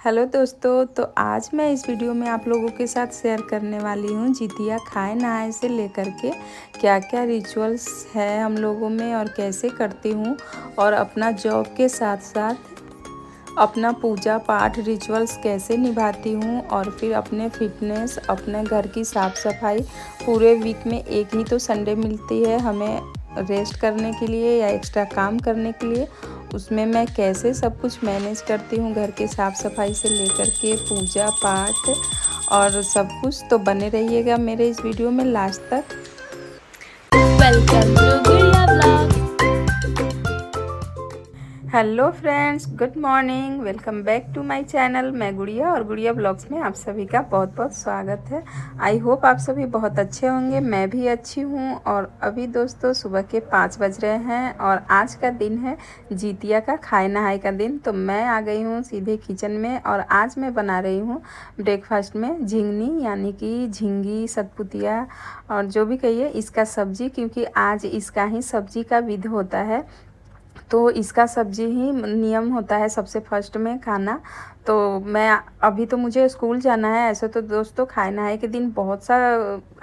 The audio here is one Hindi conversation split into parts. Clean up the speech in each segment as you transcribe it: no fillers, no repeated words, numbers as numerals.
हेलो दोस्तों, तो आज मैं इस वीडियो में आप लोगों के साथ शेयर करने वाली हूँ जितिया खाए नहाए से लेकर के क्या क्या रिचुअल्स है हम लोगों में और कैसे करती हूँ, और अपना जॉब के साथ साथ अपना पूजा पाठ रिचुअल्स कैसे निभाती हूँ, और फिर अपने फिटनेस, अपने घर की साफ़ सफाई। पूरे वीक में एक ही तो संडे मिलती है हमें रेस्ट करने के लिए या एक्स्ट्रा काम करने के लिए। उसमें मैं कैसे सब कुछ मैनेज करती हूँ, घर की साफ़ सफाई से लेकर के पूजा पाठ और सब कुछ। तो बने रहिएगा मेरे इस वीडियो में लास्ट तक। Welcome to Gudiya blog. Hello friends, good morning, welcome back to my channel. मैं गुड़िया और गुड़िया ब्लॉग्स में आप सभी का बहुत बहुत स्वागत है। आई होप आप सभी बहुत अच्छे होंगे, मैं भी अच्छी हूँ। और अभी दोस्तों सुबह के 5 बज रहे हैं और आज का दिन है जितिया का खाए नहाए का दिन। तो मैं आ गई हूँ सीधे किचन में और आज मैं बना रही हूँ ब्रेकफास्ट में झिंगनी, यानी कि झिंगी सतपुतिया और जो भी कहिए इसका सब्जी, क्योंकि आज इसका ही सब्जी का विध होता है। तो इसका सब्जी ही नियम होता है सबसे फर्स्ट में खाना। तो मैं अभी तो मुझे स्कूल जाना है। ऐसे तो दोस्तों खाए नहाए के दिन बहुत सा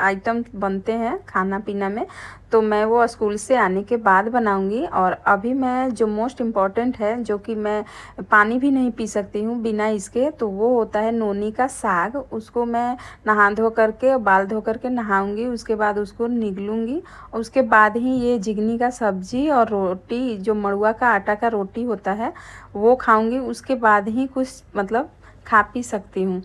आइटम बनते हैं खाना पीना में, तो मैं वो स्कूल से आने के बाद बनाऊंगी। और अभी मैं जो मोस्ट इम्पॉर्टेंट है, जो कि मैं पानी भी नहीं पी सकती हूँ बिना इसके, तो वो होता है नोनी का साग। उसको मैं नहा धो करके, बाल धो करके नहाऊंगी, उसके बाद उसको निगलूंगी। उसके बाद ही ये झिंगनी का सब्जी और रोटी, जो मड़ुआ का आटा का रोटी होता है, वो खाऊंगी। उसके बाद ही कुछ मतलब खा पी सकती हूँ।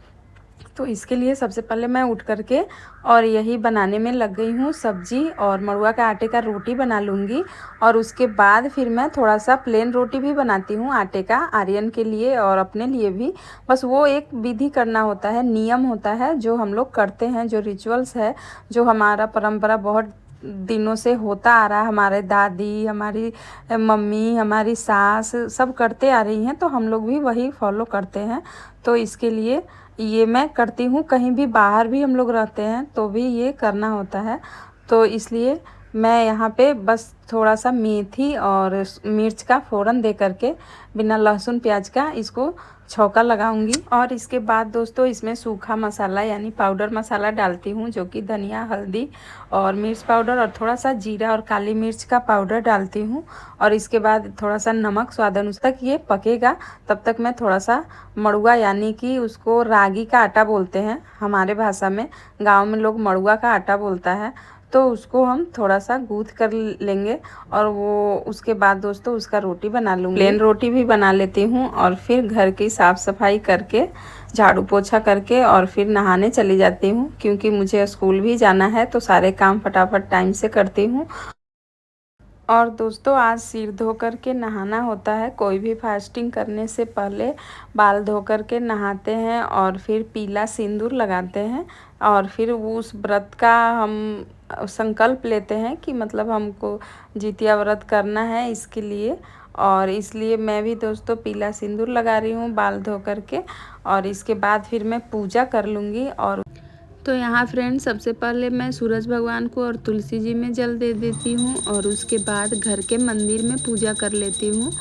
तो इसके लिए सबसे पहले मैं उठ करके और यही बनाने में लग गई हूँ। सब्जी और मड़ुआ का आटे का रोटी बना लूँगी, और उसके बाद फिर मैं थोड़ा सा प्लेन रोटी भी बनाती हूँ आटे का, आर्यन के लिए और अपने लिए भी। बस वो एक विधि करना होता है, नियम होता है जो हम लोग करते हैं, जो रिचुअल्स है, जो हमारा परंपरा बहुत दिनों से होता आ रहा है। हमारे दादी, हमारी मम्मी, हमारी सास सब करते आ रही हैं, तो हम लोग भी वही फॉलो करते हैं। तो इसके लिए ये मैं करती हूँ। कहीं भी बाहर भी हम लोग रहते हैं तो भी ये करना होता है। तो इसलिए मैं यहाँ पे बस थोड़ा सा मेथी और मिर्च का फ़ोरन दे करके बिना लहसुन प्याज का इसको छौंका लगाऊंगी। और इसके बाद दोस्तों इसमें सूखा मसाला यानी पाउडर मसाला डालती हूँ, जो कि धनिया, हल्दी और मिर्च पाउडर और थोड़ा सा जीरा और काली मिर्च का पाउडर डालती हूँ। और इसके बाद थोड़ा सा नमक स्वाद अनुसार। तक ये पकेगा तब तक मैं थोड़ा सा मड़ुआ, यानी कि उसको रागी का आटा बोलते हैं हमारे भाषा में, गांव में लोग मड़ुआ का आटा बोलता है, तो उसको हम थोड़ा सा गूँथ कर लेंगे। और वो उसके बाद दोस्तों उसका रोटी बना लूँगी। प्लेन रोटी भी बना लेती हूँ और फिर घर की साफ़ सफाई करके, झाड़ू पोछा करके और फिर नहाने चली जाती हूँ, क्योंकि मुझे स्कूल भी जाना है। तो सारे काम फटाफट टाइम से करती हूँ। और दोस्तों आज सिर धो कर के नहाना होता है। कोई भी फास्टिंग करने से पहले बाल धो कर के नहाते हैं और फिर पीला सिंदूर लगाते हैं। और फिर उस व्रत का हम संकल्प लेते हैं कि मतलब हमको जितिया व्रत करना है इसके लिए। और इसलिए मैं भी दोस्तों पीला सिंदूर लगा रही हूँ बाल धो करके। और इसके बाद फिर मैं पूजा कर लूँगी। और तो यहाँ फ्रेंड्स सबसे पहले मैं सूरज भगवान को और तुलसी जी में जल दे देती हूँ, और उसके बाद घर के मंदिर में पूजा कर लेती हूँ।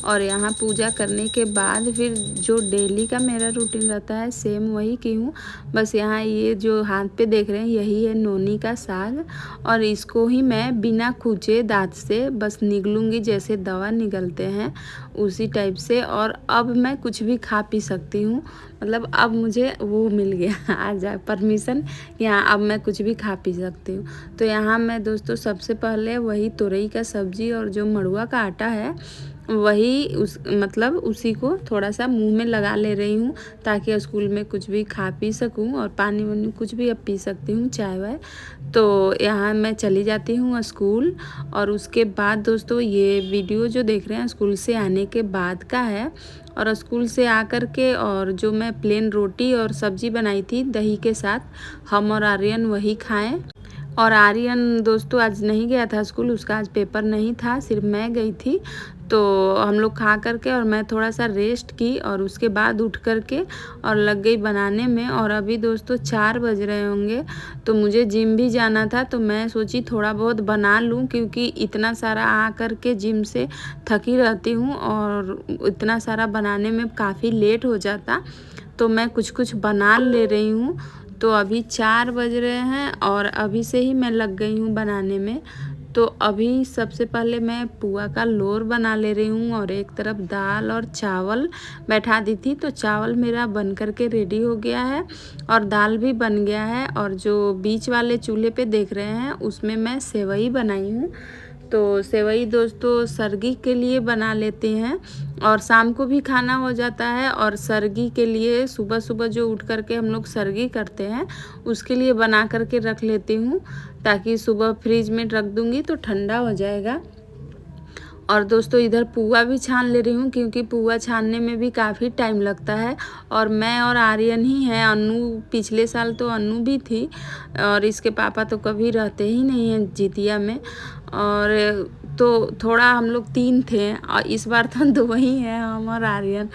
और यहाँ पूजा करने के बाद फिर जो डेली का मेरा रूटीन रहता है सेम वही की हूँ। बस यहाँ ये जो हाथ पे देख रहे हैं यही है नोनी का साग, और इसको ही मैं बिना खूंचे दांत से बस निगलूँगी, जैसे दवा निगलते हैं उसी टाइप से। और अब मैं कुछ भी खा पी सकती हूँ, मतलब अब मुझे वो मिल गया आज परमिशन, यहाँ अब मैं कुछ भी खा पी सकती हूँ। तो यहाँ मैं दोस्तों सबसे पहले वही तुरई का सब्जी और जो मड़ुआ का आटा है वही मतलब उसी को थोड़ा सा मुंह में लगा ले रही हूँ, ताकि स्कूल में कुछ भी खा पी सकूँ। और पानी वानी कुछ भी अब पी सकती हूँ, चाय वाय। तो यहाँ मैं चली जाती हूँ स्कूल। और उसके बाद दोस्तों ये वीडियो जो देख रहे हैं स्कूल से आने के बाद का है। और स्कूल से आकर के और जो मैं प्लेन रोटी और सब्जी बनाई थी दही के साथ, हम और आर्यन वही खाएं। और आर्यन दोस्तों आज नहीं गया था स्कूल, उसका आज पेपर नहीं था, सिर्फ मैं गई थी। तो हम लोग खा करके और मैं थोड़ा सा रेस्ट की और उसके बाद उठ करके और लग गई बनाने में। और अभी दोस्तों 4 बज रहे होंगे, तो मुझे जिम भी जाना था, तो मैं सोची थोड़ा बहुत बना लूँ, क्योंकि इतना सारा आ करके जिम से थकी रहती हूँ और इतना सारा बनाने में काफ़ी लेट हो जाता, तो मैं कुछ कुछ बना ले रही हूँ। तो अभी 4 बज रहे हैं और अभी से ही मैं लग गई हूँ बनाने में। तो अभी सबसे पहले मैं पुआ का लोर बना ले रही हूँ और एक तरफ दाल और चावल बैठा दी थी। तो चावल मेरा बन कर के रेडी हो गया है और दाल भी बन गया है। और जो बीच वाले चूल्हे पे देख रहे हैं उसमें मैं सेवई बनाई हूँ। तो सेवई दोस्तों सर्गी के लिए बना लेते हैं और शाम को भी खाना हो जाता है। और सर्गी के लिए सुबह सुबह जो उठ करके हम लोग सर्गी करते हैं उसके लिए बना करके रख लेती हूँ, ताकि सुबह फ्रिज में रख दूँगी तो ठंडा हो जाएगा। और दोस्तों इधर पुआ भी छान ले रही हूँ, क्योंकि पुआ छानने में भी काफ़ी टाइम लगता है। और मैं और आर्यन ही हैं, अनु पिछले साल तो अनु भी थी और इसके पापा तो कभी रहते ही नहीं हैं जितिया में। और तो थोड़ा हम लोग 3 थे और इस बार तो 2 ही हैं, हम और आर्यन।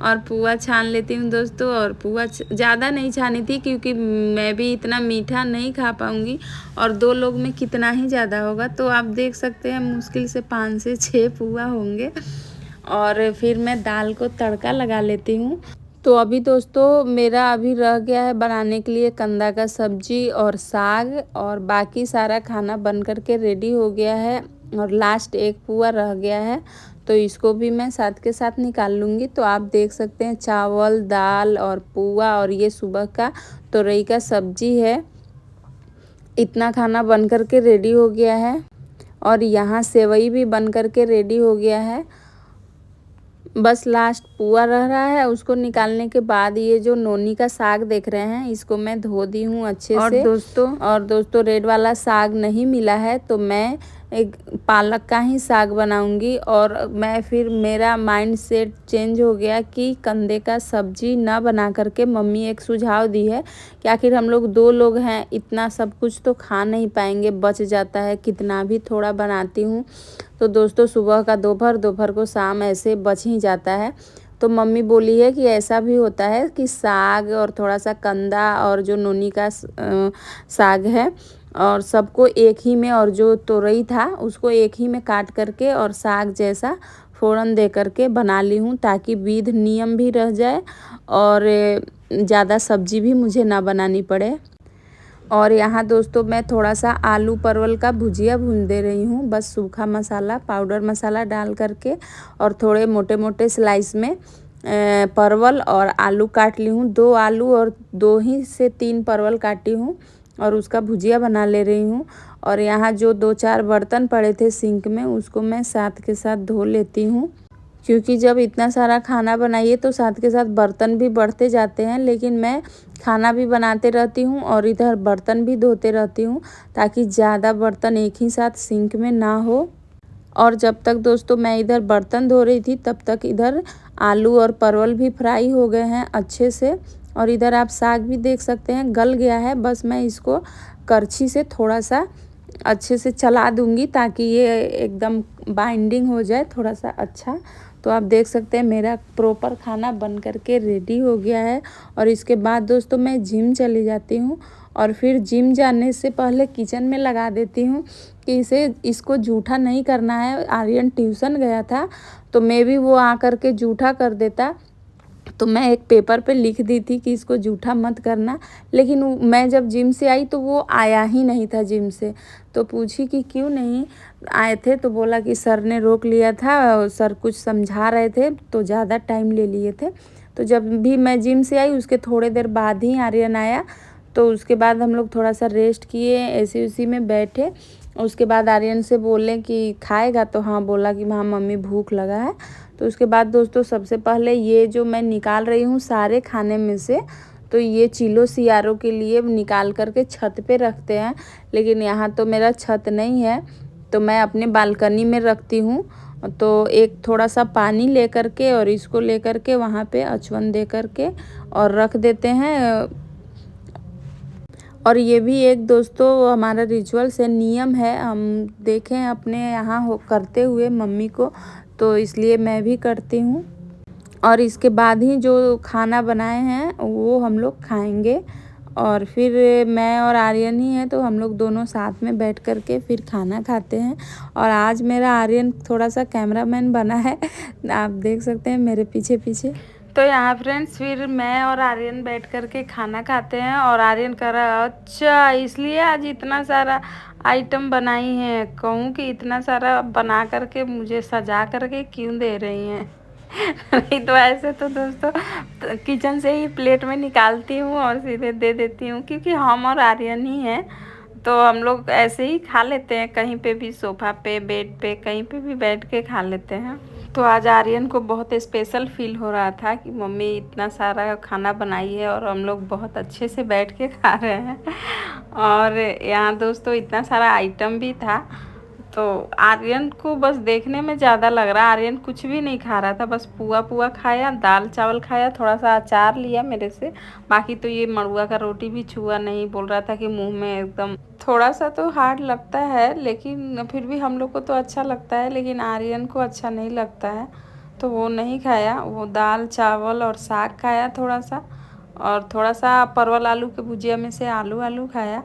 और पुआ छान लेती हूँ दोस्तों। और पुआ ज़्यादा नहीं छानी थी, क्योंकि मैं भी इतना मीठा नहीं खा पाऊँगी और 2 लोग में कितना ही ज़्यादा होगा। तो आप देख सकते हैं मुश्किल से 5 से 6 पुआ होंगे। और फिर मैं दाल को तड़का लगा लेती हूँ। तो अभी दोस्तों मेरा अभी रह गया है बनाने के लिए कंदा का सब्जी और साग, और बाकी सारा खाना बन कर के रेडी हो गया है। और लास्ट एक पुआ रह गया है, तो इसको भी मैं साथ के साथ निकाल लूँगी। तो आप देख सकते हैं चावल, दाल और पुआ, और ये सुबह का तोरई का सब्जी है। इतना खाना बन कर के रेडी हो गया है। और यहाँ सेवई भी बन कर के रेडी हो गया है। बस लास्ट पुआ रह रहा है, उसको निकालने के बाद ये जो नोनी का साग देख रहे हैं इसको मैं धो दी हूँ अच्छे से। और दोस्तों रेड वाला साग नहीं मिला है, तो मैं एक पालक का ही साग बनाऊंगी। और मैं फिर मेरा माइंड सेट चेंज हो गया कि कंदे का सब्जी ना बना करके मम्मी एक सुझाव दी है कि आखिर हम लोग 2 लोग हैं, इतना सब कुछ तो खा नहीं पाएंगे, बच जाता है कितना भी थोड़ा बनाती हूँ। तो दोस्तों सुबह का दोपहर, दोपहर को शाम ऐसे बच ही जाता है। तो मम्मी बोली है कि ऐसा भी होता है कि साग और थोड़ा सा कंदा और जो नोनी का साग है और सबको एक ही में, और जो तोरई था उसको एक ही में काट करके और साग जैसा फ़ोरन दे करके बना ली हूँ, ताकि विध नियम भी रह जाए और ज़्यादा सब्जी भी मुझे ना बनानी पड़े। और यहाँ दोस्तों मैं थोड़ा सा आलू परवल का भुजिया भून दे रही हूँ, बस सूखा मसाला पाउडर मसाला डाल करके। और थोड़े मोटे मोटे स्लाइस में परवल और आलू काट ली हूँ। 2 आलू और 2 ही से 3 परवल काटी हूँ और उसका भुजिया बना ले रही हूँ। और यहाँ जो 2-4 बर्तन पड़े थे सिंक में उसको मैं साथ के साथ धो लेती हूँ, क्योंकि जब इतना सारा खाना बनाइए तो साथ के साथ बर्तन भी बढ़ते जाते हैं। लेकिन मैं खाना भी बनाते रहती हूँ और इधर बर्तन भी धोते रहती हूँ, ताकि ज़्यादा बर्तन एक ही साथ सिंक में ना हो। और जब तक दोस्तों मैं इधर बर्तन धो रही थी तब तक इधर आलू और परवल भी फ्राई हो गए हैं अच्छे से। और इधर आप साग भी देख सकते हैं गल गया है, बस मैं इसको करछी से थोड़ा सा अच्छे से चला दूंगी ताकि ये एकदम बाइंडिंग हो जाए थोड़ा सा अच्छा। तो आप देख सकते हैं मेरा प्रॉपर खाना बन करके रेडी हो गया है। और इसके बाद दोस्तों मैं जिम चली जाती हूँ, और फिर जिम जाने से पहले किचन में लगा देती हूँ कि इसको जूठा नहीं करना है। आर्यन ट्यूशन गया था तो मैं भी वो आ कर के जूठा कर देता, तो मैं एक पेपर पे लिख दी थी कि इसको जूठा मत करना। लेकिन मैं जब जिम से आई तो वो आया ही नहीं था जिम से। तो पूछी कि क्यों नहीं आए थे, तो बोला कि सर ने रोक लिया था, सर कुछ समझा रहे थे तो ज़्यादा टाइम ले लिए थे। तो जब भी मैं जिम से आई उसके थोड़े देर बाद ही आर्यन आया। तो उसके बाद हम लोग थोड़ा सा रेस्ट किए, ऐसी उसी में बैठे। उसके बाद आर्यन से बोले कि खाएगा, तो हाँ बोला कि हाँ मम्मी भूख लगा है। तो उसके बाद दोस्तों सबसे पहले ये जो मैं निकाल रही हूँ सारे खाने में से, तो ये चिलो सियारों के लिए निकाल करके छत पे रखते हैं। लेकिन यहाँ तो मेरा छत नहीं है, तो मैं अपने बालकनी में रखती हूँ। तो एक थोड़ा सा पानी ले करके और इसको ले करके वहाँ पे अचवन दे करके और रख देते हैं। और ये भी एक दोस्तों हमारा रिचुअल से नियम है, हम देखें अपने यहाँ हो करते हुए मम्मी को, तो इसलिए मैं भी करती हूँ। और इसके बाद ही जो खाना बनाए हैं वो हम लोग खाएंगे। और फिर मैं और आर्यन ही हैं तो हम लोग दोनों साथ में बैठ कर के फिर खाना खाते हैं। और आज मेरा आर्यन थोड़ा सा कैमरामैन बना है, आप देख सकते हैं मेरे पीछे पीछे। तो यहाँ फ्रेंड्स फिर मैं और आर्यन बैठ कर के खाना खाते हैं। और आर्यन कह रहा है अच्छा इसलिए आज इतना सारा आइटम बनाई हैं, कहूँ कि इतना सारा बना करके मुझे सजा करके क्यों दे रही हैं। नहीं तो ऐसे तो दोस्तों किचन से ही प्लेट में निकालती हूँ और सीधे दे देती हूँ, क्योंकि हम और आर्यन ही हैं तो हम लोग ऐसे ही खा लेते हैं, कहीं पे भी सोफ़ा पे बेड पे कहीं पे भी बैठ के खा लेते हैं। तो आज आर्यन को बहुत स्पेशल फील हो रहा था कि मम्मी इतना सारा खाना बनाई है और हम लोग बहुत अच्छे से बैठ के खा रहे हैं। और यहाँ दोस्तों इतना सारा आइटम भी था, तो आर्यन को बस देखने में ज़्यादा लग रहा, आर्यन कुछ भी नहीं खा रहा था, बस पुआ पुआ खाया, दाल चावल खाया, थोड़ा सा अचार लिया मेरे से, बाकी तो ये मड़ुआ का रोटी भी छुआ नहीं। बोल रहा था कि मुंह में एकदम थोड़ा सा तो हार्ड लगता है, लेकिन फिर भी हम लोग को तो अच्छा लगता है, लेकिन आर्यन को अच्छा नहीं लगता है तो वो नहीं खाया। वो दाल चावल और साग खाया थोड़ा सा, और थोड़ा सा परवल आलू के भुजिया में से आलू आलू खाया।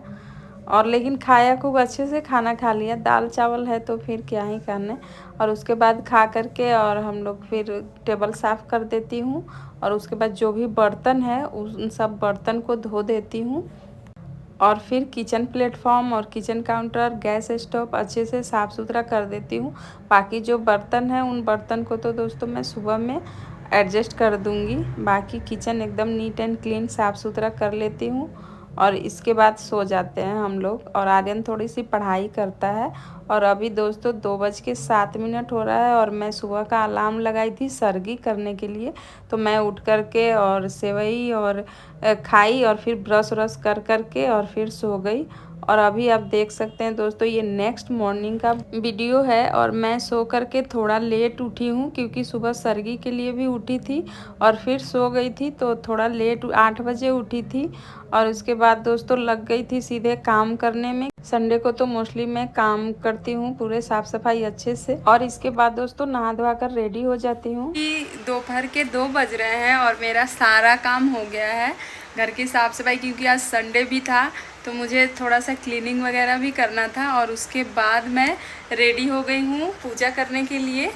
और लेकिन खाया खूब अच्छे से, खाना खा लिया, दाल चावल है तो फिर क्या ही करने। और उसके बाद खा करके और हम लोग फिर टेबल साफ़ कर देती हूँ। और उसके बाद जो भी बर्तन है उन सब बर्तन को धो देती हूँ। और फिर किचन प्लेटफॉर्म और किचन काउंटर गैस स्टोव अच्छे से साफ़ सुथरा कर देती हूँ। बाकी जो बर्तन है उन बर्तन को तो दोस्तों मैं सुबह में एडजस्ट कर दूँगी। बाकी किचन एकदम नीट एंड क्लीन साफ़ सुथरा कर लेती हूँ। और इसके बाद सो जाते हैं हम लोग। और आर्यन थोड़ी सी पढ़ाई करता है। और अभी दोस्तों 2:07 हो रहा है और मैं सुबह का अलार्म लगाई थी सरगी करने के लिए। तो मैं उठ कर के और सेवई और खाई और फिर ब्रश व्रश कर कर के और फिर सो गई। और अभी आप देख सकते हैं दोस्तों ये नेक्स्ट मॉर्निंग का वीडियो है। और मैं सो कर के थोड़ा लेट उठी हूँ, क्योंकि सुबह सरगी के लिए भी उठी थी और फिर सो गई थी, तो थोड़ा लेट 8 बजे उठी थी। और उसके बाद दोस्तों लग गई थी सीधे काम करने में। संडे को तो मोस्टली मैं काम करती हूँ पूरे साफ़ सफाई अच्छे से। और इसके बाद दोस्तों नहा धोवा कर रेडी हो जाती हूँ। दोपहर के 2 बज रहे हैं और मेरा सारा काम हो गया है, घर की साफ़ सफाई, क्योंकि आज संडे भी था तो मुझे थोड़ा सा क्लीनिंग वगैरह भी करना था। और उसके बाद मैं रेडी हो गई हूँ पूजा करने के लिए।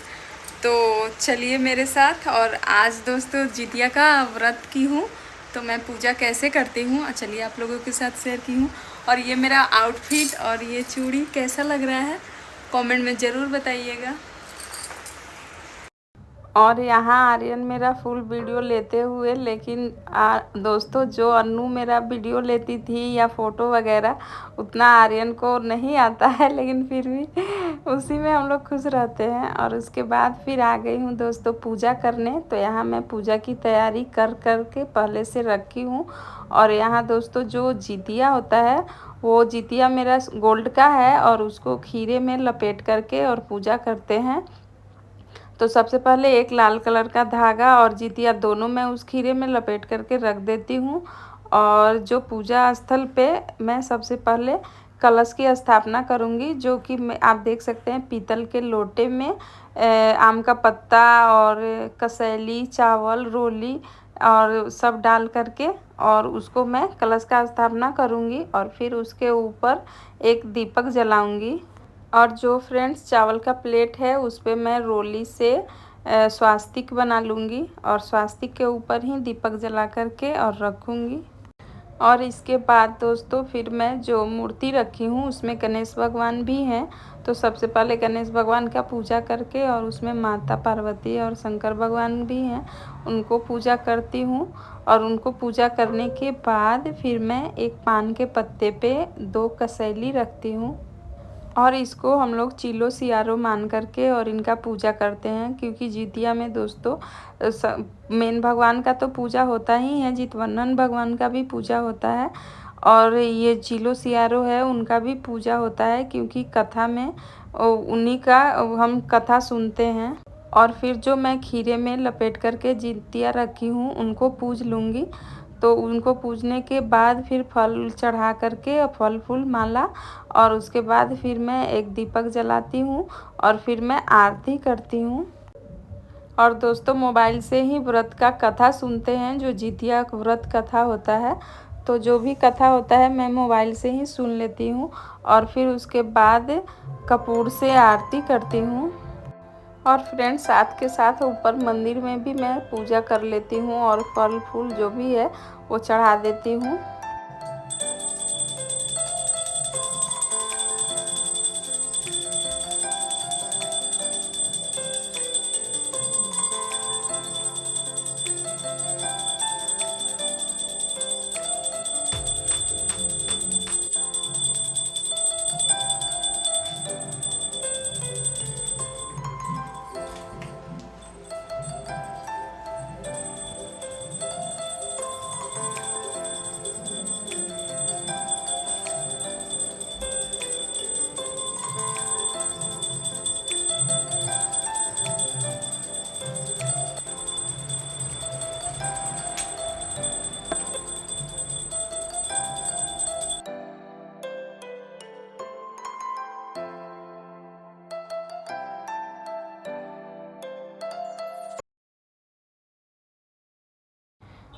तो चलिए मेरे साथ। और आज दोस्तों जितिया का व्रत की हूँ, तो मैं पूजा कैसे करती हूँ चलिए आप लोगों के साथ शेयर की हूँ। और ये मेरा आउटफिट और ये चूड़ी कैसा लग रहा है कमेंट में ज़रूर बताइएगा। और यहाँ आर्यन मेरा फुल वीडियो लेते हुए, लेकिन दोस्तों जो अन्नू मेरा वीडियो लेती थी या फ़ोटो वगैरह उतना आर्यन को नहीं आता है, लेकिन फिर भी उसी में हम लोग खुश रहते हैं। और उसके बाद फिर आ गई हूँ दोस्तों पूजा करने। तो यहाँ मैं पूजा की तैयारी कर कर के पहले से रखी हूँ। और यहाँ दोस्तों जो जितिया होता है वो जितिया मेरा गोल्ड का है और उसको खीरे में लपेट करके और पूजा करते हैं। तो सबसे पहले एक लाल कलर का धागा और जितिया दोनों मैं उस खीरे में लपेट करके रख देती हूँ। और जो पूजा स्थल पे मैं सबसे पहले कलश की स्थापना करूँगी, जो कि मैं आप देख सकते हैं पीतल के लोटे में आम का पत्ता और कसैली चावल रोली और सब डाल करके और उसको मैं कलश का स्थापना करूँगी। और फिर उसके ऊपर एक दीपक जलाऊँगी। और जो फ्रेंड्स चावल का प्लेट है उस पर मैं रोली से स्वास्तिक बना लूँगी और स्वास्तिक के ऊपर ही दीपक जला करके और रखूँगी। और इसके बाद दोस्तों फिर मैं जो मूर्ति रखी हूँ उसमें गणेश भगवान भी हैं। तो सबसे पहले गणेश भगवान का पूजा करके और उसमें माता पार्वती और शंकर भगवान भी हैं, उनको पूजा करती हूँ। और उनको पूजा करने के बाद फिर मैं एक पान के पत्ते पे 2 कसैली रखती हूँ। और इसको हम लोग चिलो सियारो मान करके और इनका पूजा करते हैं, क्योंकि जितिया में दोस्तों मेन भगवान का तो पूजा होता ही है, जितवन्नन भगवान का भी पूजा होता है। और ये चिलो सियारो है उनका भी पूजा होता है, क्योंकि कथा में उन्हीं का हम कथा सुनते हैं। और फिर जो मैं खीरे में लपेट करके जितिया रखी हूँ उनको पूज लूँगी। तो उनको पूजने के बाद फिर फल चढ़ा करके और फल फूल माला, और उसके बाद फिर मैं एक दीपक जलाती हूँ और फिर मैं आरती करती हूँ। और दोस्तों मोबाइल से ही व्रत का कथा सुनते हैं, जो जितिया व्रत कथा होता है, तो जो भी कथा होता है मैं मोबाइल से ही सुन लेती हूँ और फिर उसके बाद कपूर से आरती करती हूँ। और फ्रेंड्स साथ के साथ ऊपर मंदिर में भी मैं पूजा कर लेती हूँ और फल फूल जो भी है वो चढ़ा देती हूँ।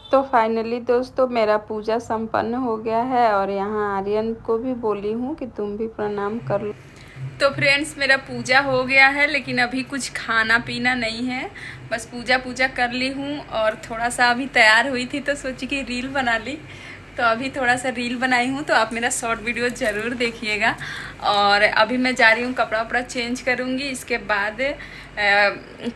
तो फाइनली दोस्तों मेरा पूजा संपन्न हो गया है और यहाँ आर्यन को भी बोली हूँ कि तुम भी प्रणाम कर लो। तो फ्रेंड्स मेरा पूजा हो गया है, लेकिन अभी कुछ खाना पीना नहीं है, बस पूजा कर ली हूँ और थोड़ा सा अभी तैयार हुई थी तो सोची कि रील बना ली, तो अभी थोड़ा सा रील बनाई हूँ, तो आप मेरा शॉर्ट वीडियो ज़रूर देखिएगा। और अभी मैं जा रही हूँ कपड़ा वपड़ा चेंज करूँगी, इसके बाद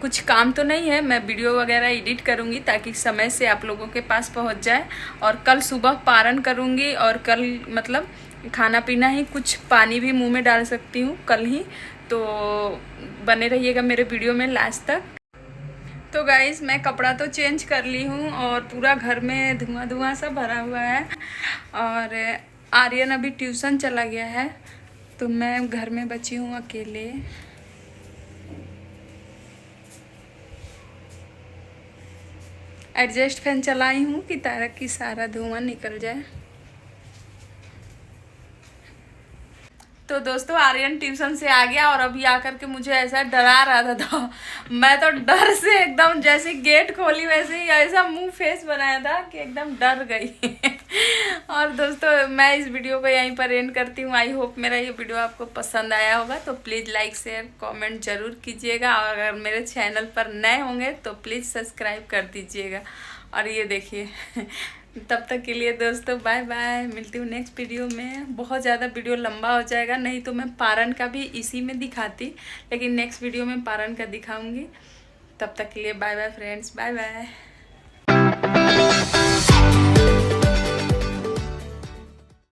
कुछ काम तो नहीं है, मैं वीडियो वगैरह एडिट करूँगी ताकि समय से आप लोगों के पास पहुँच जाए। और कल सुबह पारण करूँगी और कल मतलब खाना पीना ही, कुछ पानी भी मुंह में डाल सकती हूँ कल ही, तो बने रहिएगा मेरे वीडियो में लास्ट तक। तो गाइज़ मैं कपड़ा तो चेंज कर ली हूँ और पूरा घर में धुआं धुआं सा भरा हुआ है, और आर्यन अभी ट्यूशन चला गया है, तो मैं घर में बची हूँ अकेले। एडजस्ट फैन चलाई हूँ कि ताकि सारा धुआं निकल जाए। तो दोस्तों आर्यन ट्यूशन से आ गया और अभी आकर के मुझे ऐसा डरा रहा था, मैं तो डर से एकदम जैसे गेट खोली वैसे ही ऐसा मुंह फेस बनाया था कि एकदम डर गई। और दोस्तों मैं इस वीडियो को यहीं पर एंड करती हूँ। आई होप मेरा ये वीडियो आपको पसंद आया होगा, तो प्लीज़ लाइक शेयर कमेंट ज़रूर कीजिएगा, और अगर मेरे चैनल पर नए होंगे तो प्लीज़ सब्सक्राइब कर दीजिएगा। और ये देखिए तब तक के लिए दोस्तों बाय बाय, मिलती हूँ नेक्स्ट वीडियो में। बहुत ज़्यादा वीडियो लंबा हो जाएगा, नहीं तो मैं पारण का भी इसी में दिखाती, लेकिन नेक्स्ट वीडियो में पारण का दिखाऊंगी। तब तक के लिए bye bye friends, bye bye.